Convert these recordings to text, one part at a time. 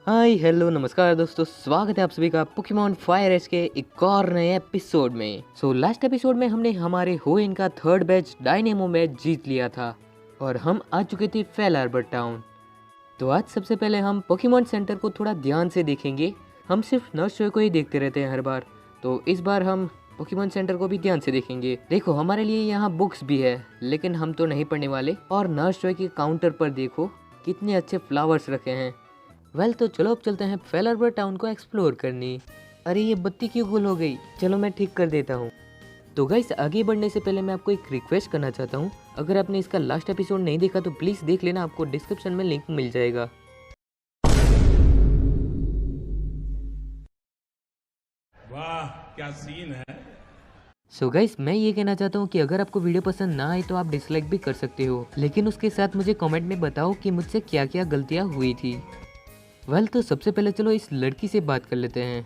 Hi hello नमस्कार दोस्तों, स्वागत है आप सभी का पोकेमॉन फायर एज के एक और नए एपिसोड में। लास्ट एपिसोड में हमने हमारे होएन का थर्ड बैच डायनेमो मैच जीत लिया था और हम आ चुके थे फेलार्बर टाउन। तो आज सबसे पहले हम पोकेमॉन सेंटर को थोड़ा ध्यान से देखेंगे। हम सिर्फ नर्स शो को ही देखते रहते हैं हर बार, तो इस बार हम पोकेमॉन सेंटर को भी ध्यान से देखेंगे। देखो हमारे लिए यहाँ बुक्स भी है, लेकिन हम तो नहीं पढ़ने वाले। और नर्स शो के काउंटर पर देखो कितने अच्छे फ्लावर्स रखे हैं। तो चलो अब चलते हैं फेलार्बर टाउन को एक्सप्लोर करने। अरे ये बत्ती क्यों गुल हो गई? चलो मैं ठीक कर देता हूँ। तो गाइस आगे बढ़ने से पहले मैं आपको एक रिक्वेस्ट करना चाहता हूँ। अगर आपने इसका लास्ट एपिसोड नहीं देखा तो प्लीज देख लेना, आपको डिस्क्रिप्शन में लिंक मिल जाएगा। वाह क्या सीन है। गाइस मैं ये कहना चाहता हूँ कि अगर आपको वीडियो पसंद ना आए तो आप डिसलाइक भी कर सकते हो, लेकिन उसके साथ मुझे कमेंट में बताओ कि मुझसे क्या क्या गलतियाँ हुई थी। तो सबसे पहले चलो इस लड़की से बात कर लेते हैं।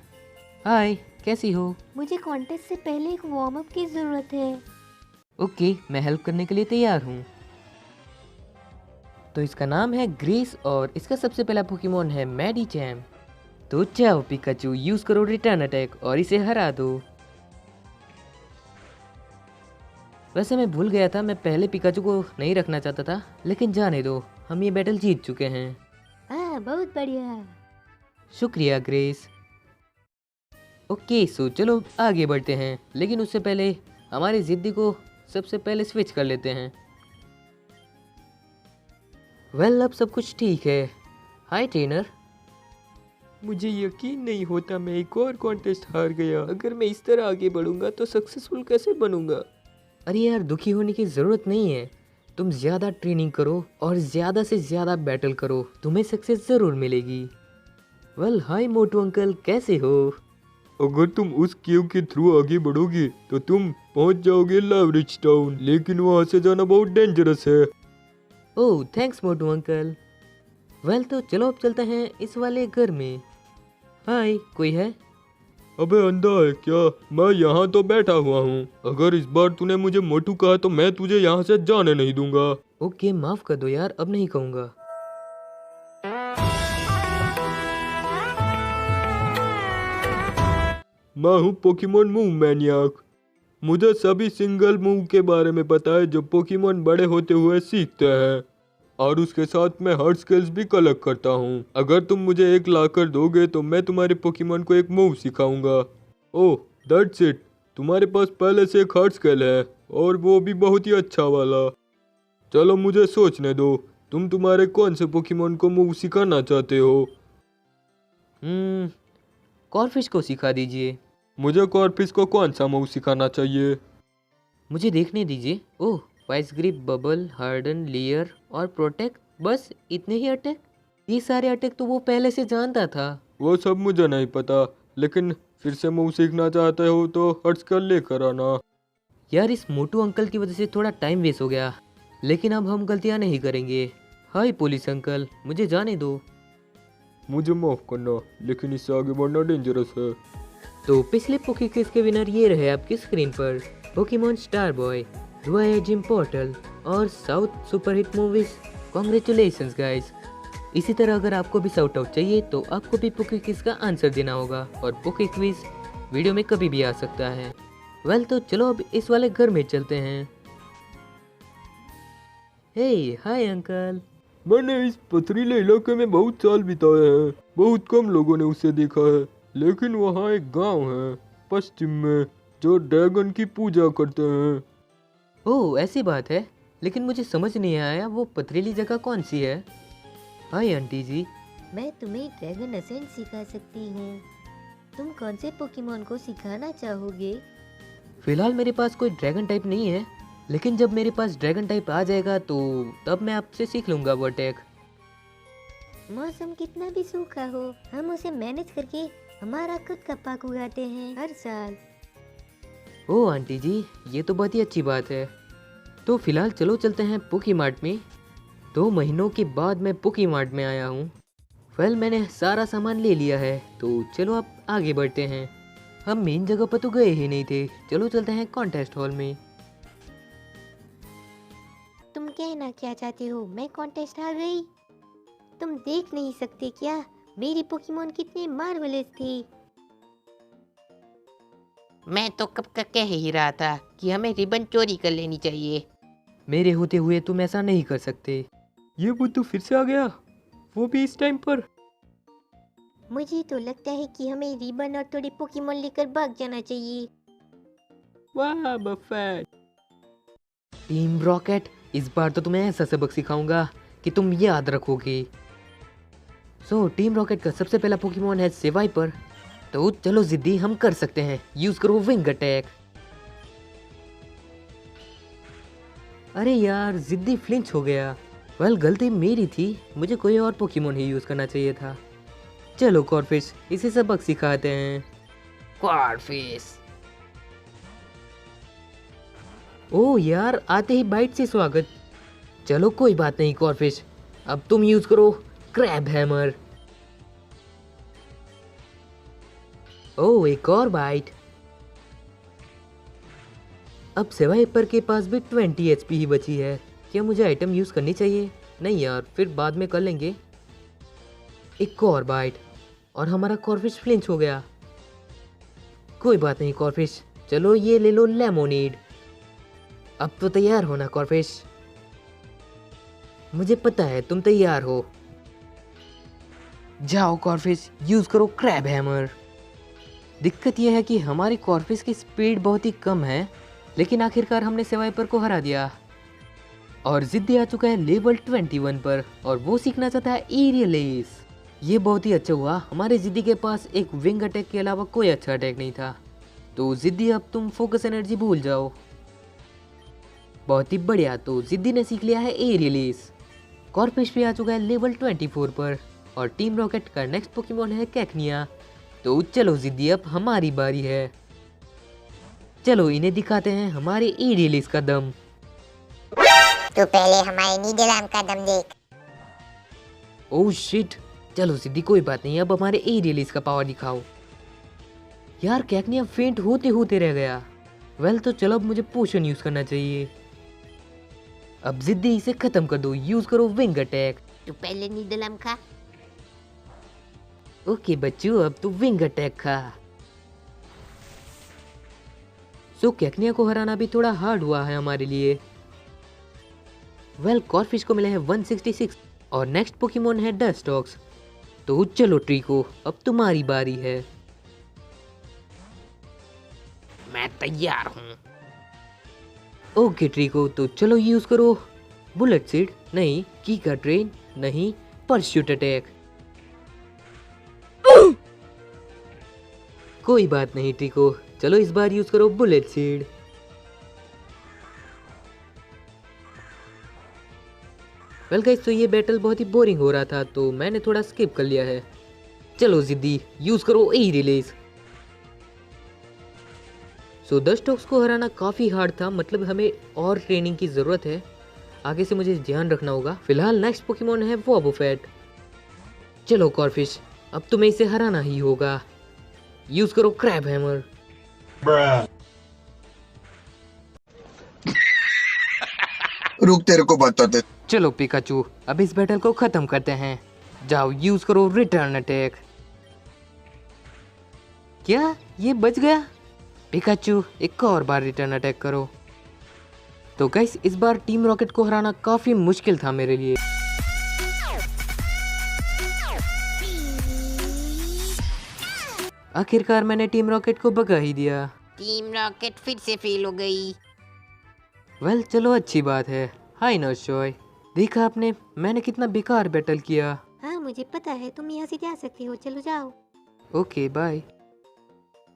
हाय, कैसी हो? मुझे कॉन्टेस्ट से पहले एक वार्म अप की जरूरत है। ओके, मैं हेल्प करने के लिए तैयार हूँ। तो इसका नाम है ग्रेस और इसका सबसे पहला पोकेमॉन है मैडीचैम। तो जाओ पिकाचू, यूज करो रिटर्न अटैक और इसे हरा दो। वैसे मैं भूल गया था, मैं पहले पिकाचू को नहीं रखना चाहता था, लेकिन जाने दो, हम ये बैटल जीत चुके हैं। बहुत बढ़िया। शुक्रिया ग्रेस। ओके चलो आगे बढ़ते हैं, लेकिन उससे पहले हमारी जिद्दी को सबसे पहले स्विच कर लेते हैं। अब सब कुछ ठीक है। हाय ट्रेनर। मुझे यकीन नहीं होता मैं एक और कॉन्टेस्ट हार गया। अगर मैं इस तरह आगे बढ़ूंगा तो सक्सेसफुल कैसे बनूंगा? अरे यार, दुखी होने की जरूरत नहीं है। तुम ज्यादा ट्रेनिंग करो और ज्यादा से ज्यादा बैटल करो, तुम्हें सक्सेस जरूर मिलेगी। हाय मोटू अंकल, कैसे हो? अगर तुम उस केव के थ्रू आगे बढ़ोगे तो तुम पहुंच जाओगे लैवरिज टाउन, लेकिन वहां से जाना बहुत डेंजरस है। ओह थैंक्स मोटू अंकल। तो चलो अब चलते हैं इस वाले घर में। हाय, कोई है? अबे अंधा है क्या? मैं यहाँ तो बैठा हुआ हूँ। अगर इस बार तूने मुझे मोटू कहा तो मैं तुझे यहाँ से जाने नहीं दूंगा। ओके माफ कर दो यार, अब नहीं कहूँगा। मैं हूँ पोकेमॉन मूव मैनियाक। मुझे सभी सिंगल मूव के बारे में पता है जो पोकेमॉन बड़े होते हुए सीखते हैं, और उसके साथ मैं हर स्किल्स भी कलेक्ट करता हूँ। अगर तुम मुझे एक लाकर दोगे तो मैं तुम्हारे पोकेमॉन को एक मूव सिखाऊंगा। ओह दैट्स इट, तुम्हारे पास पहले से एक हर्ट स्किल है और वो भी बहुत ही अच्छा वाला। चलो मुझे सोचने दो, तुम तुम्हारे कौन से पोकेमॉन को मूव सिखाना चाहते हो? कॉर्फिश को सिखा दीजिए। मुझे कॉर्फिश को कौन सा मूव सिखाना चाहिए? मुझे देखने दीजिए। Oh, vice grip, bubble, harden, layer और प्रोटेक्ट, बस इतने ही अटैक? ये सारे अटैक तो वो पहले से जानता था। वो सब मुझे नहीं पता, लेकिन फिर से मूव सीखना चाहते हो तो हर्ट स्किल लेकर आना। यार इस मोटू अंकल की वजह से थोड़ा टाइम वेस्ट हो गया, लेकिन अब हम गलतियां नहीं करेंगे। हाय पुलिस अंकल, मुझे जाने दो। मुझे माफ करना, लेकिन इससे आगे बढ़ना डेंजरस है। तो पिछले पोके क्विज के विनर ये रहे आपकी स्क्रीन पर, पोकेमॉन स्टार बॉय, दुआ जिम पोर्टल और south superhit movies. Congratulations guys. इसी तरह अगर आपको भी साउट आउट चाहिए तो आपको भी पोके क्विज का आंसर देना होगा, और पोके क्विज वीडियो में कभी भी आ सकता है। तो चलो अब इस वाले घर में चलते हैं। हे हाय अंकल। मैंने इस पथरीले इलाके में बहुत साल बिताए हैं। बहुत कम लोगों ने उसे देखा है, लेकिन वहाँ एक गांव है पश्चिम में जो ड्रैगन की पूजा करते हैं। ओह ऐसी बात है, लेकिन मुझे समझ नहीं आया वो पथरीली जगह कौन सी है। हाय आंटी जी। मैं तुम्हें ड्रैगन असेंट सिखा सकती हूँ। तुम कौन से पोकेमॉन को सिखाना चाहोगे? फिलहाल मेरे पास कोई ड्रैगन टाइप नहीं है, लेकिन जब मेरे पास ड्रैगन टाइप आ जाएगा तो तब मैं आपसे सीख लूंगा वो अटैक। मौसम कितना भी सूखा हो, हम उसे मैनेज करके हमारा खुद का पाक उगाते हैं हर साल। ओह आंटी जी, ये तो बहुत ही अच्छी बात है। तो फिलहाल चलो चलते हैं पोकी मार्ट में। 2 महीनों के बाद मैं पोकी मार्ट में आया हूँ। मैंने सारा सामान ले लिया है, तो चलो अब आगे बढ़ते हैं। हम मेन जगह पर तो गए ही नहीं थे, चलो चलते हैं कॉन्टेस्ट हॉल में। तुम कहना क्या चाहते हो? मैं कॉन्टेस्ट हार गई? तुम देख नहीं सकते क्या? मेरी पोकेमोन कितनी मार्वलेस थी। मैं तो कब का कह ही रहा था कि हमें रिबन चोरी कर लेनी चाहिए। मेरे होते हुए तुम ऐसा नहीं कर सकते। ये बुद्धू फिर से आ गया, वो भी इस टाइम पर। मुझे तो लगता है कि हमें रिबन और थोड़ी पोकेमोन लेकर भाग जाना चाहिए। वाह बफेट। टीम रॉकेट, इस बार तो तुम्हें ऐसा सबक सिखाऊंगा कि तुम याद रखोगे। टीम रॉकेट का सबसे पहला पोकेमोन है सेवाइपर। तो चलो जिद्दी, हम कर सकते हैं। यूज करो विंग अटैक। अरे यार, जिद्दी फ्लिंच हो गया। वेल, गलती मेरी थी, मुझे कोई और पोकेमोन ही यूज करना चाहिए था। चलो कॉर्फिश, इसे सबक सिखाते हैं। कॉर्फिश। ओह यार, आते ही बाइट से स्वागत। चलो कोई बात नहीं कॉर्फिश, अब तुम यूज करो क्रैब हैमर। ओह, एक और बाइट। अब सेवाइपर के पास भी 20 एचपी ही बची है। क्या मुझे आइटम यूज करनी चाहिए? नहीं यार, फिर बाद में कर लेंगे। एक और बाइट और हमारा कॉर्फिश फ्लिंच हो गया। कोई बात नहीं कॉर्फिश, चलो ये ले लो लेमोनेड। अब तो तैयार हो ना कॉर्फिश? मुझे पता है तुम तैयार हो। जाओ कॉर्फिश, यूज करो क्रैब हैमर। दिक्कत यह है कि हमारी कॉर्फिश की स्पीड बहुत ही कम है, लेकिन आखिरकार हमने सेवाइपर को हरा दिया। और जिद्दी आ चुका है लेवल 21 पर और वो सीखना चाहता है एरियल एस। ये बहुत ही अच्छा हुआ, हमारे जिद्दी के पास एक विंग अटैक के अलावा कोई अच्छा अटैक नहीं था। तो जिद्दी, अब तुम फोकस एनर्जी भूल जाओ। बहुत ही बढ़िया, तो जिद्दी ने सीख लिया है एरियल एस। कॉर्फिश भी आ चुका है लेवल 24 पर और टीम रॉकेट का नेक्स्ट पोकेमोन है कैकनिया। तो चलो जिद्दी, अब हमारी बारी है। चलो इन्हें दिखाते हैं हमारे एरियल एस का दम। तू पहले हमारे नीडलाम का दम देख। ओह शिट, चलो सिद्धि कोई बात नहीं, अब हमारे एरियल एस का पावर दिखाओ। यार कैकनिया फेंट होते होते रह गया। वेल, तो चलो अब मुझे पोशन यूज करना चाहिए। अब जिद्दी इसे खत्म कर दो, यूज करो विंग अटैक। तू पहले नीडलम खा। ओके बच्चों, अब तू विंग अटैक खा। कैकनिया को हराना भी थोड़ा हार्ड हुआ है हमारे लिए। वेल, कॉर्फिश को मिले हैं 166 और नेक्स्ट पोकेमोन है डस्टॉक्स। तो चलो ट्रिको, अब तुम्हारी बारी है। मैं तैयार हूँ। ओके ट्रिको, तो चलो यूज करो बुलेट सीड, नहीं की का ट्रेन, नहीं परस्यूट अटैक। कोई बात नहीं ट्रिको, चलो इस बार यूज करो बुलेट सीड। वेल गाइस, तो ये बैटल बहुत ही बोरिंग हो रहा था तो मैंने थोड़ा स्किप कर लिया है। चलो जिद्दी, यूज करो ए रिलीज। डस्टॉक्स को हराना काफी हार्ड था, मतलब हमें और ट्रेनिंग की जरूरत है। आगे से मुझे ध्यान रखना होगा। फिलहाल नेक्स्ट पोकेमोन है वोबोफेट। चलो कॉर्फिश, अब तुम्हें इसे हराना ही होगा। यूज करो क्रैब हैमर। रुक, तेरे को बताते। चलो पिकाचू, अब इस बैटल को खत्म करते हैं। जाओ यूज करो रिटर्न अटैक। क्या ये बच गया? पिकाचू, एक और बार रिटर्न अटैक करो। तो गाइस, इस बार टीम रॉकेट को हराना काफी मुश्किल था मेरे लिए। आखिरकार मैंने टीम रॉकेट को भगा ही दिया। टीम रॉकेट फिर से फेल हो गई। वेल, चलो अच्छी बात है। हाय नौशॉय, देखा आपने मैंने कितना बेकार बैटल किया। हाँ मुझे पता है, तुम यहाँ से जा सकते हो, चलो जाओ। Okay bye.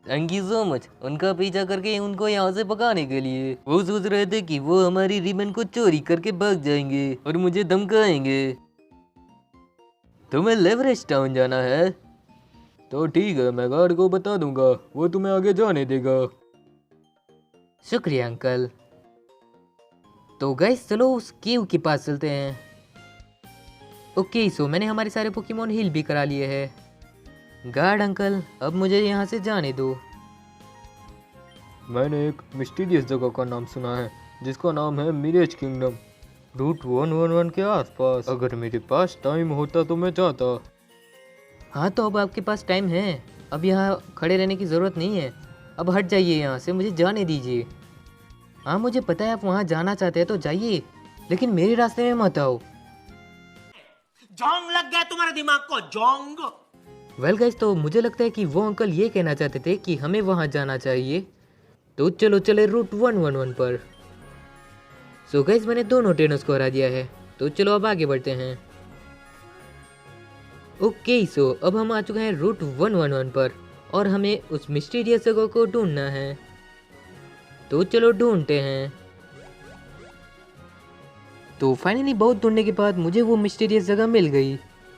Thank you so much उनका पीछा करके उनको यहाँ से भगाने के लिए। वो सोच रहे थे कि वो हमारी रिबन को चोरी करके भाग जाएंगे और मुझे धमकाएंगे। तुम्हें लेवरेज टाउन जाना है? तो ठीक है, मैं गार्ड को बता दूंगा, वो तुम्हें आगे जाने देगा। शुक्रिया अंकल। तो गाइस, चलो उस केव के पास चलते हैं। ओके, सो मैंने हमारे सारे पोकेमोन हील भी करा लिए हैं। गार्ड अंकल, अब मुझे यहाँ से जाने दो। मैंने एक मिस्टीरियस जगह का नाम सुना है जिसका नाम है मिरेज किंगडम, रूट 111 के आसपास। अगर मेरे पास टाइम होता तो मैं जाता। हाँ तो अब आपके पास टाइम है, अब यहाँ खड़े रहने की ज़रूरत नहीं है, अब हट जाइए यहाँ से, मुझे जाने दीजिए। हाँ मुझे पता है आप वहाँ जाना चाहते हैं तो जाइए, लेकिन मेरे रास्ते में मत आओ। जोंग लग गया तुम्हारे दिमाग को, जोंग। वेल गाइस, तो मुझे लगता है कि वो अंकल ये कहना चाहते थे कि हमें वहाँ जाना चाहिए, तो चलो चले रूट 111 पर। सो गाइस, मैंने दोनों ट्रेनर्स को हरा दिया है, तो चलो अब आगे बढ़ते हैं। ओके सो अब हम आ चुके हैं रूट 111 पर और हमें उस मिस्टीरियस जगह को ढूंढना है, तो चलो ढूंढते हैं। तो फाइनली बहुत ढूंढने के बाद मुझे वो मिस्टीरियस जगह मिल गई।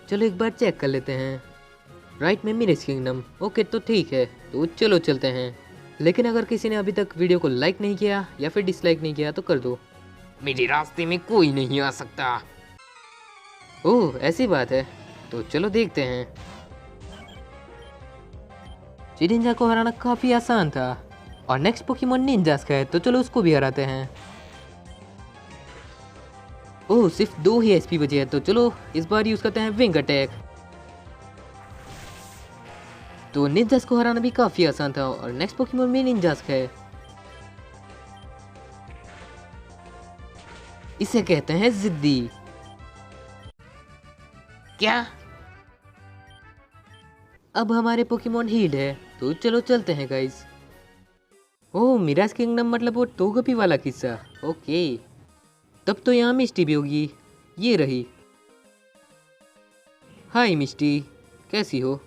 चलो एक बार चेक कर लेते हैं। राइट में मिरेज किंगडम, ओके तो ठीक है, तो चलो चलते हैं। लेकिन अगर किसी ने अभी तक वीडियो को लाइक नहीं किया या फिर डिसलाइक नहीं किया तो कर दो। मेरे रास्ते में कोई नहीं आ सकता। ओह ऐसी बात है, तो चलो देखते हैं। चिनिंजा को हराना काफी आसान था और नेक्स्ट पोकेमॉन निंजास का है, तो चलो उसको भी हराते हैं। ओह सिर्फ 2 ही एचपी बचे हैं, तो चलो इस बार यूज करते हैं विंग अटैक। तो निंजास को हराना भी काफी आसान था और नेक्स्ट पोकेमॉन भी निंजास का है। इसे कहते हैं जिद्दी। क्या? अब हमारे पोकेमॉन हील्ड है, तो चलो चलते हैं गाइस। ओह मिराज किंगडम मतलब वो टोगपी वाला किस्सा, ओके तब तो यहाँ मिस्टी भी होगी, ये रही। हाय मिस्टी, कैसी हो?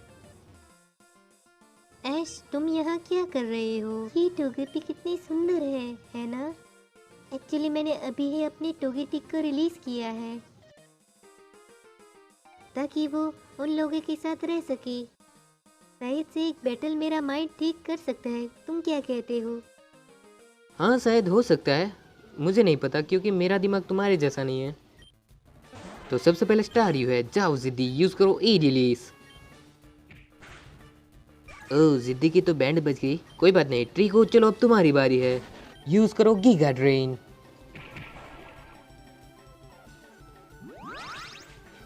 ऐश तुम यहाँ क्या कर रहे हो? ये टोगेपी कितनी सुंदर है ना? एक्चुअली मैंने अभी ही अपनी टोगेटिक को रिलीज किया है ताकि वो उन लोगों के साथ रह सके। शायद से एक बैटल मेरा माइंड ठीक कर सकता है, तुम क्या कहते हो? हाँ शायद हो सकता है, मुझे नहीं पता क्योंकि मेरा दिमाग तुम्हारे जैसा नहीं है। तो सबसे पहले स्टार यू है, जाओ जिद्दी यूज करो ई रिलीज। ओह जिद्दी की तो बैंड बज गई, कोई बात नहीं। ट्रिको चलो अब तुम्हारी बारी है, यूज करो गीगा ड्रेन।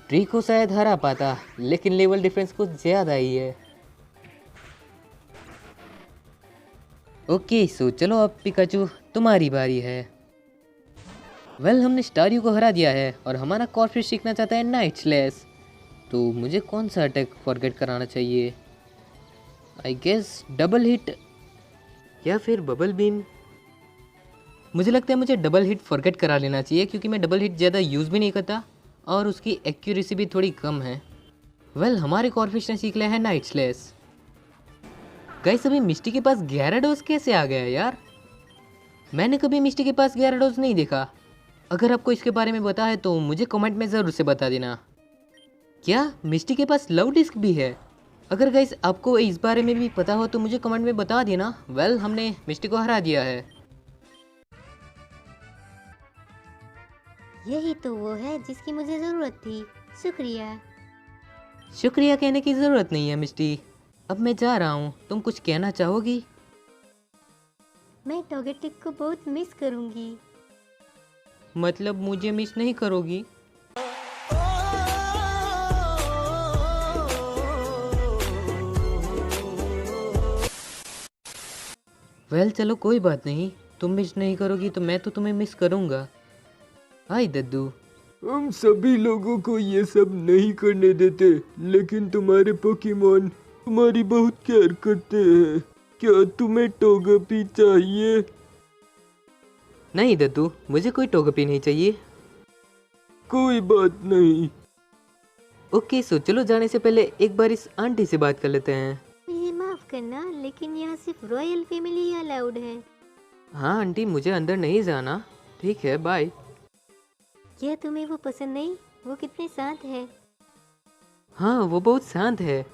ट्रिको शायद हरा पाता, लेकिन लेवल डिफरेंस कुछ ज्यादा ही है। ओके सो चलो अब पिकाचू तुम्हारी बारी है। वेल हमने स्टारियो को हरा दिया है और हमारा कॉर्फिश सीखना चाहता है नाइट स्लैश, तो मुझे कौन सा अटैक फॉरगेट कराना चाहिए? आई गेस डबल हिट या फिर बबल बीम। मुझे लगता है मुझे डबल हिट फॉरगेट करा लेना चाहिए क्योंकि मैं डबल हिट ज़्यादा यूज़ भी नहीं करता और उसकी एक्यूरेसी भी थोड़ी कम है। वेल हमारे कॉर्फिश ने सीख लिया है नाइट स्लैश। गाइस अभी मिस्टी के पास ग्याराडोस कैसे आ गया यार? मैंने कभी मिस्टी के पास ग्याराडोस नहीं देखा। अगर आपको इसके बारे में पता है तो मुझे कमेंट में ज़रूर से बता देना। क्या मिस्टी के पास लव डिस्क भी है? अगर गाइस आपको इस बारे में भी पता हो तो मुझे कमेंट में बता देना। वेल हमने मिस्टी को हरा दिया है। यही तो वो है जिसकी मुझे जरूरत थी, शुक्रिया। शुक्रिया कहने की ज़रूरत नहीं है मिस्टी, अब मैं जा रहा हूँ, तुम कुछ कहना चाहोगी? मैं टोगेटिक को बहुत मिस करूंगी। मतलब मुझे मिस नहीं करोगी? वेल चलो कोई बात नहीं, तुम मिस नहीं करोगी तो मैं तो तुम्हें मिस करूँगा। हाय दद्दू। हम सभी लोगों को ये सब नहीं करने देते, लेकिन तुम्हारे पोकेमॉन तुम्हारी बहुत केयर करते हैं। क्या तुम्हें टोगेपी चाहिए? नहीं दद्दू, मुझे कोई टोगेपी नहीं चाहिए। कोई बात नहीं। ओके सो चलो जाने से पहले एक बार इस आंटी से बात कर लेते हैं। मुझे माफ करना, लेकिन यहाँ सिर्फ रॉयल फैमिली अलाउड है। हाँ आंटी मुझे अंदर नहीं जाना। ठीक है बाय। क्या तुम्हें वो पसंद नहीं? वो कितने शांत है। हाँ वो बहुत शांत है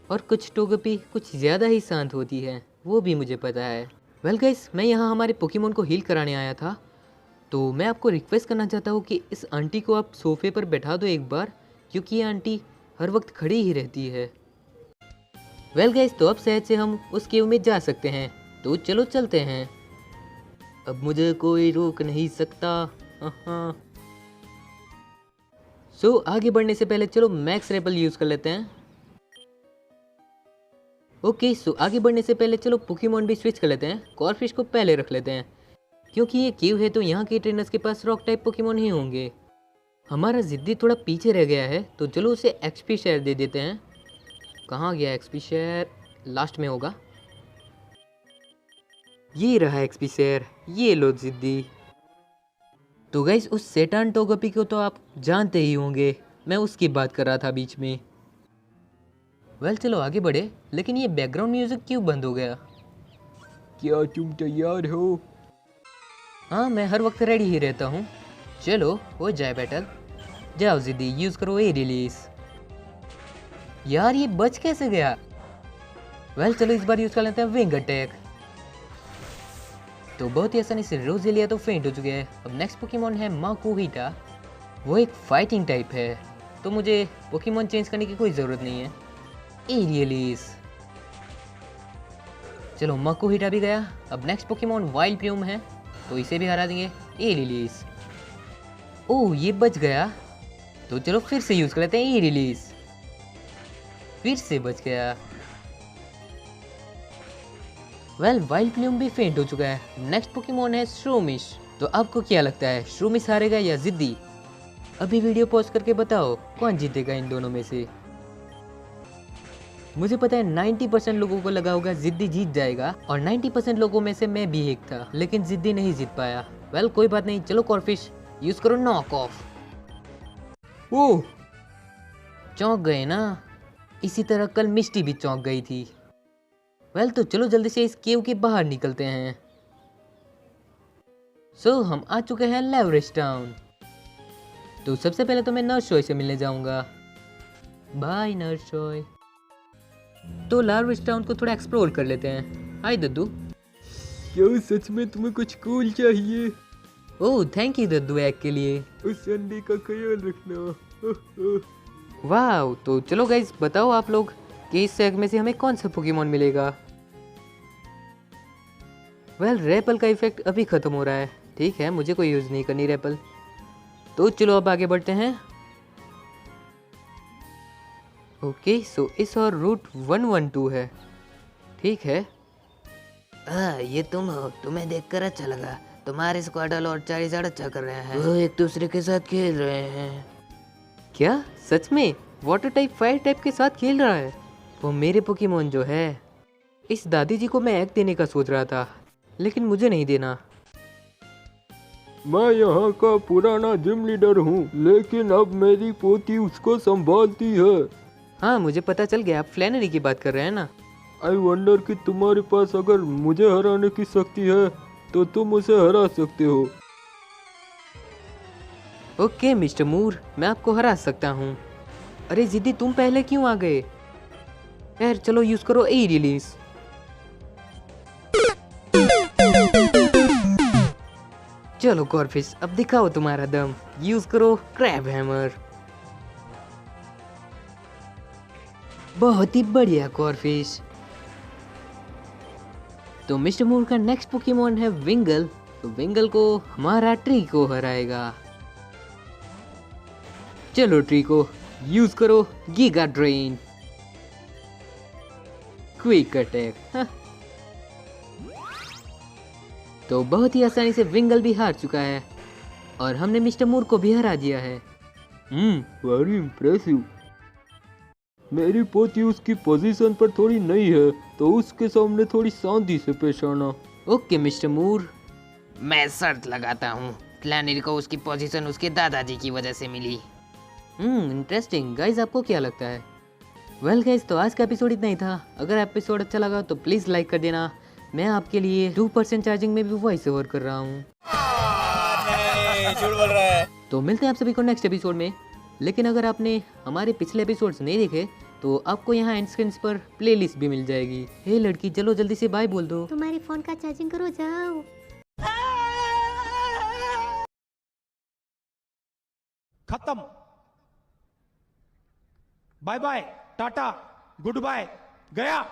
और कुछ टोगेपी कुछ ज़्यादा ही शांत होती है, वो भी मुझे पता है। वेल गाइस मैं यहाँ हमारे पोकेमॉन को हील कराने आया था, तो मैं आपको रिक्वेस्ट करना चाहता हूँ कि इस आंटी को आप सोफे पर बैठा दो एक बार, क्योंकि ये आंटी हर वक्त खड़ी ही रहती है। वेल गाइस तो अब शायद से हम उस केव में जा सकते हैं, तो चलो चलते हैं। अब मुझे कोई रोक नहीं सकता। हाँ सो आगे बढ़ने से पहले चलो मैक्स रेपल यूज़ कर लेते हैं। ओके, सो आगे बढ़ने से पहले चलो पोकेमॉन भी स्विच कर लेते हैं। कॉर्फिश को पहले रख लेते हैं क्योंकि ये क्यू है तो यहाँ के ट्रेनर्स के पास रॉक टाइप पोकेमॉन ही होंगे। हमारा जिद्दी थोड़ा पीछे रह गया है तो चलो उसे एक्सपी शेयर दे देते हैं। कहाँ गया एक्सपी शेयर? लास्ट में होगा। ये रहा एक्सपी शेयर, ये लो जिद्दी। तो गाइस उस सेटान टोगेपी को तो आप जानते ही होंगे, मैं उसकी बात कर रहा था बीच में। वेल चलो आगे बढ़े, लेकिन ये बैकग्राउंड म्यूजिक क्यों बंद हो गया? क्या तुम तैयार हो? हाँ मैं हर वक्त रेडी ही रहता हूँ। चलो हो जाए बैटल। जाओ जिद्दी, यूज करो ए रिलीज। यार ये बच कैसे गया? वेल चलो इस बार यूज कर लेते हैं विंग अटैक। तो बहुत ही आसानी से रोजेलिया तो फेंट हो चुके हैं। अब नेक्स्ट पोकेमॉन है माकुहिटा। वो एक फाइटिंग टाइप है तो मुझे पोकेमॉन चेंज करने की कोई ज़रूरत नहीं है। एरियलिस। चलो माकुहिटा भी गया। अब नेक्स्ट पोकेमॉन वाइल्ड प्लूम है तो इसे भी हरा देंगे। एरियलिस। ओह ये बच गया तो चलो फिर से यूज़ कर लेते हैं एरियलिस। फिर से बच गया। वेल वाइल्ड प्लूम भी फेंट हो चुका है। नेक्स्ट पोकेमॉन है श्रूमिश। तो आपको क्या लगता है श्रूमिश हारेगा या जिद्दी? अभी वीडियो पॉज करके बताओ कौन जीतेगा इन दोनों में से। मुझे पता है 90% लोगों को लगा होगा जिद्दी जीत जाएगा और 90% लोगों में से मैं भी एक था, लेकिन जिद्दी नहीं जीत पाया। वेल कोई बात नहीं, चलो कॉर्फिश यूज करो नॉक ऑफ। ओह चौंक गए ना? इसी तरह कल मिस्टी भी चौंक गई थी। वेल तो चलो जल्दी से इस केव के बाहर निकलते हैं। सो हम आ चुके हैं लेवरेज टाउन। तो सबसे पहले तो मैं नर्स चॉय से मिलने जाऊंगा। Bye nurse चॉय। तो लेवरेज टाउन को थोड़ा एक्सप्लोर कर लेते हैं। हाय दद्दू। क्या सच में तुम्हें कुछ कूल चाहिए? Oh thank you Daddu egg के लिए। उस अंडे का ख्याल रखना। वाह, तो चलो गाइस बताओ आप लोग कि इस एग में से हमें कौन सा पोकेमॉन मिलेगा। वेल रेपल का इफेक्ट अभी खत्म हो रहा है। ठीक है, मुझे कोई यूज नहीं करनी रेपल। तो चलो अब आगे बढ़ते हैं। ओके सो इस और रूट 112 है। ठीक है। ये तुम हो, तुम्हें देखकर अच्छा लगा। तुम्हारे स्क्वाडल और चारीजाड़ अच्छा कर रहे हैं। वो एक दूसरे के साथ खेल रहे हैं। क्या सच में वाटर टाइप फायर टाइप के साथ खेल रहा है? वो मेरे पोकेमॉन जो है। इस दादी जी को मैं एग देने का सोच रहा था, लेकिन मुझे नहीं देना। मैं यहाँ का पुराना जिम लीडर हूँ, लेकिन अब मेरी पोती उसको संभालती है। हाँ मुझे पता चल गया, आप फ्लैनरी की बात कर रहे हैं ना। आई वंडर कि तुम्हारे पास अगर मुझे हराने की शक्ति है तो तुम उसे हरा सकते हो। ओके मिस्टर मूर, मैं आपको हरा सकता हूँ। अरे जिद्दी तुम पहले क्यों आ गए? यार चलो यूज करो ए रिलीज। चलो कॉर्फिश अब दिखाओ तुम्हारा दम। यूज करो क्रैब हैमर। बहुत ही बढ़िया कॉर्फिश। तो मिस्टर मूर का नेक्स्ट पोकेमॉन है विंगल। तो विंगल को हमारा ट्रीको हराएगा। चलो ट्रीको यूज करो गीगा ड्रेन। Quick attack. तो बहुत ही आसानी से विंगल भी हार चुका है और हमने मिस्टर मूर को भी हरा दिया है। Very impressive. मेरी पोती उसकी पोजीशन पर थोड़ी नई है तो उसके सामने थोड़ी शांति से पेश आना। ओके मिस्टर मूर। मैं शर्त लगाता हूँ, फ्लैनरी को उसकी पोजीशन उसके दादाजी की वजह से मिली। इंटरेस्टिंग। गाइज आपको क्या लगता है? वेल गाइज तो आज का एपिसोड इतना ही था। अगर एपिसोड अच्छा लगा तो प्लीज़ लाइक कर देना। मैं आपके लिए 2% चार्जिंग में भी वॉइस ओवर कर रहा हूँ। झूठ बोल रहा है। तो मिलते हैं आप सभी को नेक्स्ट एपिसोड में। लेकिन अगर आपने हमारे पिछले एपिसोड्स नहीं देखे तो आपको यहाँ एंड स्क्रीन पर प्लेलिस्ट भी मिल जाएगी। हे लड़की चलो जल्दी से बाय बोल दो। तुम्हारे फोन का चार्जिंग करो जाओ। खत्म। Bye bye, tata, goodbye, गया।